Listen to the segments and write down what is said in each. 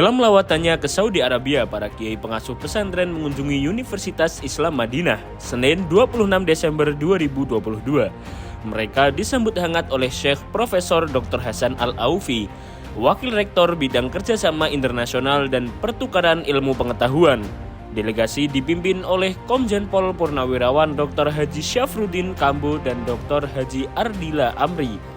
Dalam lawatannya ke Saudi Arabia, para kiai pengasuh pesantren mengunjungi Universitas Islam Madinah, Senin 26 Desember 2022. Mereka disambut hangat oleh Syekh Profesor Dr. Hasan Al-Aufi, Wakil Rektor Bidang Kerjasama Internasional dan Pertukaran Ilmu Pengetahuan. Delegasi dipimpin oleh Komjen Pol Purnawirawan Dr. Haji Syafruddin Kambo dan Dr. Haji Ardila Amri.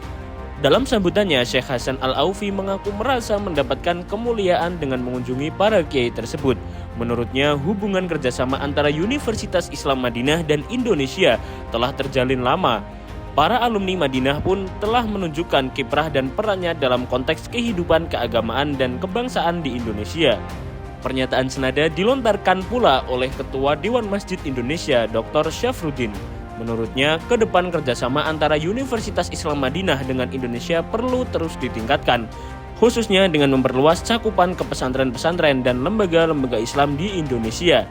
Dalam sambutannya, Syekh Hasan Al-Aufi mengaku merasa mendapatkan kemuliaan dengan mengunjungi para kiai tersebut. Menurutnya, hubungan kerjasama antara Universitas Islam Madinah dan Indonesia telah terjalin lama. Para alumni Madinah pun telah menunjukkan kiprah dan perannya dalam konteks kehidupan keagamaan dan kebangsaan di Indonesia. Pernyataan senada dilontarkan pula oleh Ketua Dewan Masjid Indonesia, Dr. Syafruddin. Menurutnya, ke depan kerjasama antara Universitas Islam Madinah dengan Indonesia perlu terus ditingkatkan, khususnya dengan memperluas cakupan ke pesantren-pesantren dan lembaga-lembaga Islam di Indonesia.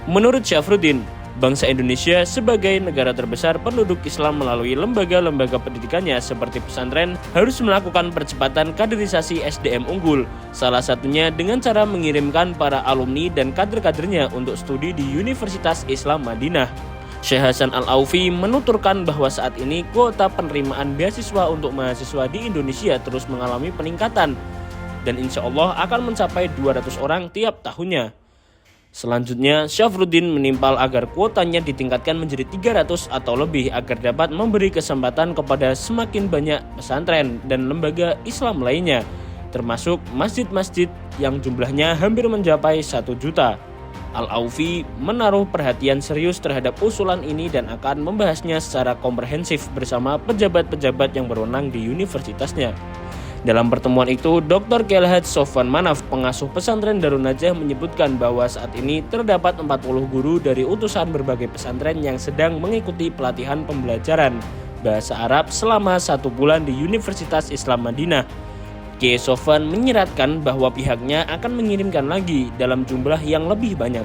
Menurut Syafruddin, bangsa Indonesia sebagai negara terbesar penduduk Islam melalui lembaga-lembaga pendidikannya seperti pesantren harus melakukan percepatan kaderisasi SDM unggul, salah satunya dengan cara mengirimkan para alumni dan kader-kadernya untuk studi di Universitas Islam Madinah. Syekh Hasan Al-Aufi menuturkan bahwa saat ini kuota penerimaan beasiswa untuk mahasiswa di Indonesia terus mengalami peningkatan dan insya Allah akan mencapai 200 orang tiap tahunnya. Selanjutnya, Syafruddin menimpal agar kuotanya ditingkatkan menjadi 300 atau lebih agar dapat memberi kesempatan kepada semakin banyak pesantren dan lembaga Islam lainnya, termasuk masjid-masjid yang jumlahnya hampir mencapai 1 juta. Al-Aufi menaruh perhatian serius terhadap usulan ini dan akan membahasnya secara komprehensif bersama pejabat-pejabat yang berwenang di universitasnya. Dalam pertemuan itu, Dr. Kelhad Sofwan Manaf, pengasuh pesantren Darun Najah, menyebutkan bahwa saat ini terdapat 40 guru dari utusan berbagai pesantren yang sedang mengikuti pelatihan pembelajaran bahasa Arab selama 1 bulan di Universitas Islam Madinah. Kiai Sofwan menyiratkan bahwa pihaknya akan mengirimkan lagi dalam jumlah yang lebih banyak.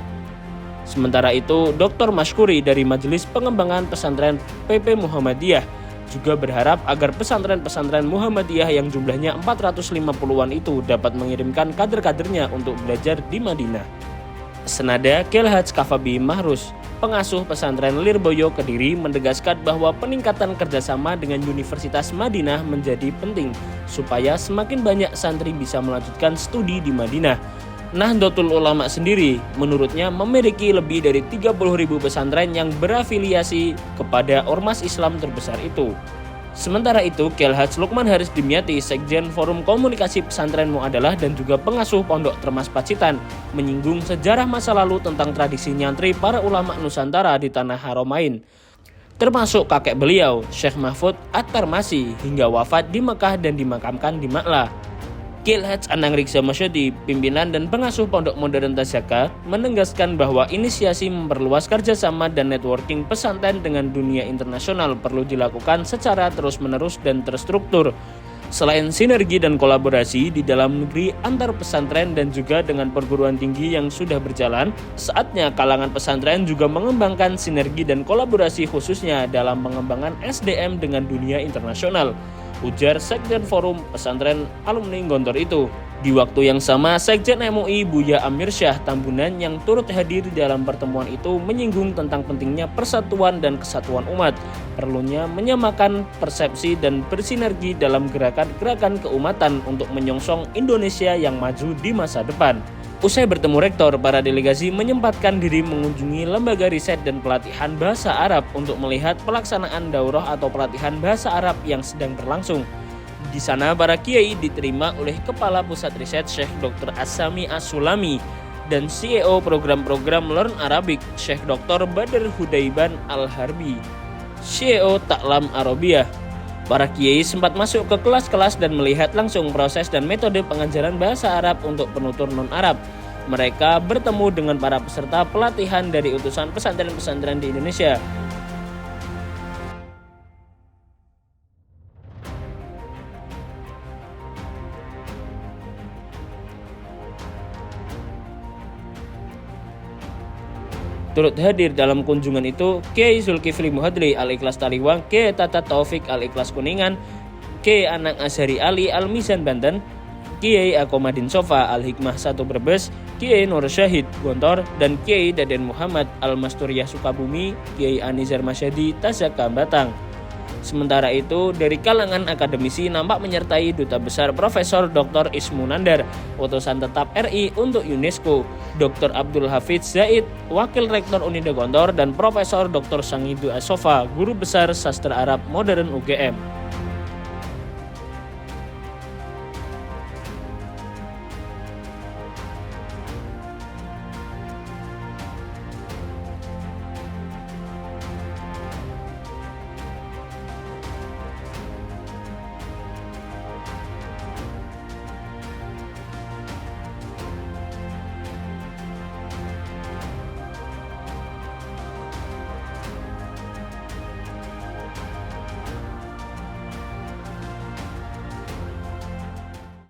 Sementara itu, Dr. Mashkuri dari Majelis Pengembangan Pesantren PP Muhammadiyah juga berharap agar pesantren-pesantren Muhammadiyah yang jumlahnya 450-an itu dapat mengirimkan kader-kadernya untuk belajar di Madinah. Senada, Kelhad Kafabi Mahrus, pengasuh pesantren Lirboyo Kediri, menegaskan bahwa peningkatan kerjasama dengan Universitas Madinah menjadi penting supaya semakin banyak santri bisa melanjutkan studi di Madinah. Nahdlatul Ulama sendiri menurutnya memiliki lebih dari 30.000 pesantren yang berafiliasi kepada ormas Islam terbesar itu. Sementara itu, Kelhad Lukman Haris Dimyati, Sekjen Forum Komunikasi Pesantren Muadalah dan juga pengasuh Pondok Termas Pacitan, menyinggung sejarah masa lalu tentang tradisi nyantri para ulama Nusantara di Tanah Haromain, termasuk kakek beliau, Syekh Mahfud At-Tarmasi, hingga wafat di Mekah dan dimakamkan di Ma'la. Kelhad Anang Riksa Masyadi, pimpinan dan pengasuh Pondok Modern Tasaka, menegaskan bahwa inisiasi memperluas kerjasama dan networking pesantren dengan dunia internasional perlu dilakukan secara terus-menerus dan terstruktur. Selain sinergi dan kolaborasi di dalam negeri antar pesantren dan juga dengan perguruan tinggi yang sudah berjalan, saatnya kalangan pesantren juga mengembangkan sinergi dan kolaborasi khususnya dalam pengembangan SDM dengan dunia internasional, ujar Sekjen Forum Pesantren Alumni Gontor itu. Di waktu yang sama, Sekjen MUI Buya Amir Syah Tambunan yang turut hadir dalam pertemuan itu menyinggung tentang pentingnya persatuan dan kesatuan umat, perlunya menyamakan persepsi dan bersinergi dalam gerakan-gerakan keumatan untuk menyongsong Indonesia yang maju di masa depan. Usai bertemu rektor, para delegasi menyempatkan diri mengunjungi lembaga riset dan pelatihan bahasa Arab untuk melihat pelaksanaan daurah atau pelatihan bahasa Arab yang sedang berlangsung. Di sana, para kiai diterima oleh Kepala Pusat Riset Syekh Dr. As-Sami As-Sulami dan CEO program-program Learn Arabic Syekh Dr. Badr Hudaiban Al-Harbi, CEO Ta'lam Arabiyah. Para kiai sempat masuk ke kelas-kelas dan melihat langsung proses dan metode pengajaran bahasa Arab untuk penutur non-Arab. Mereka bertemu dengan para peserta pelatihan dari utusan pesantren-pesantren di Indonesia. Turut hadir dalam kunjungan itu Kiai Zulkifli Muhadri Al-Ikhlas Taliwang, Kiai Tata Taufik Al-Ikhlas Kuningan, Kiai Anang Azhari Ali Al-Mizan Banten, Kiai Akomadin Sofa Al-Hikmah 1 Brebes, Kiai Nur Syahid Gontor, dan Kiai Daden Muhammad Al-Masturiyah Sukabumi, Kiai Anizar Masyadi Tasaka Batang. Sementara itu, dari kalangan akademisi nampak menyertai Duta Besar Profesor Dr. Ismu Nandar, utusan tetap RI untuk UNESCO, Dr. Abdul Hafidz Zaid, Wakil Rektor Unida Gontor, dan Profesor Dr. Sangidu Asofa, Guru Besar Sastra Arab Modern UGM.